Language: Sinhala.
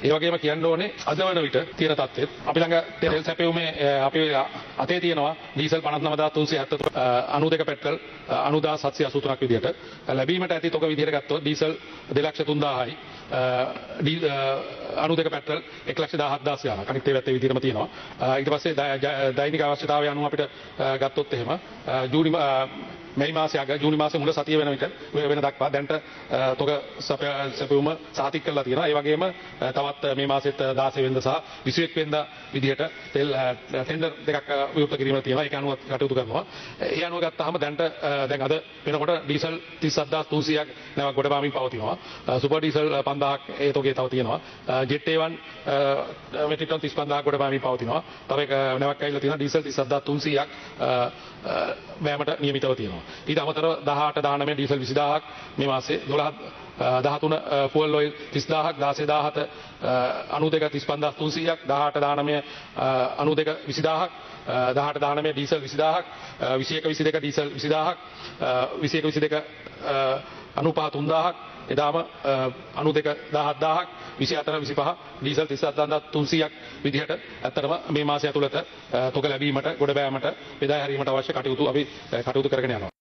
ඒ වගේම කියන්න ඕනේ අද වන විට තියෙන තත්ත්වෙත් අපි ළඟ තෙල් සැපයුමේ අපේ අතේ තියෙනවා ඩීසල් 59373 92 පෙට්‍රල් 90783ක් විදිහට ලැබීමට ඇති තොග විදිහට ගත්තොත් ඩීසල් 2,30,000යි 92 පෙට්‍රල් 1,17,000 ගානක් අනිත් ඒවාත් ඒ විදිහටම තියෙනවා. ඊට පස්සේ දෛනික අවශ්‍යතාවය අනුව අපිට ගත්තොත් එහෙම මැයි මාසයේ අග ජූනි මාසයේ මුල සතිය වෙන විට වෙන දක්වා දැන්ට තොග සැපයුම සාතික කරලා තියෙනවා. ඒ වගේම තවත් මේ මාසෙත් 16 වෙනිදා සහ 21 වෙනිදා විදිහට තෙල් ටෙන්ඩර් දෙකක් විවෘත කිරීමක් තියෙනවා. ඒක අනුව කටයුතු කරනවා. ඒ අනුව ගත්තාම දැන්ට දැන් අද වෙනකොට ඩීසල් 37300ක් නැවක් ගොඩබාමින් පවතිනවා. සුපර් ඩීසල් 5000ක් ඒ තොගේ තව තියෙනවා. ජෙට් A1 මෙට්‍රික් ටන් 35000ක් ගොඩබාමින් පවතිනවා. තව එක නැවක් ඇවිල්ලා තියෙනවා ඩීසල් 37300ක් වෑමට නියමිතව තියෙනවා. ඊට අමතරව 18 19 ඩීසල් 20000ක් මේ මාසේ 12 13 ෆුවල් ඔයිල් 30000ක් 16 17 92 35300ක් 18 19 92 20000ක් 18 19 ඩීසල් 20000ක් 21 22 ඩීසල් 20000ක් 21 22 95 3000ක් එදාම 92 17000ක් 24 25 ඩීසල් 37300ක් විදිහට ඇත්තටම මේ මාසය ඇතුළත තොග ලැබීමට ගොඩ බෑමට බෙදා හැරීමට අවශ්‍ය කටයුතු අපි කටයුතු කරගෙන යනවා.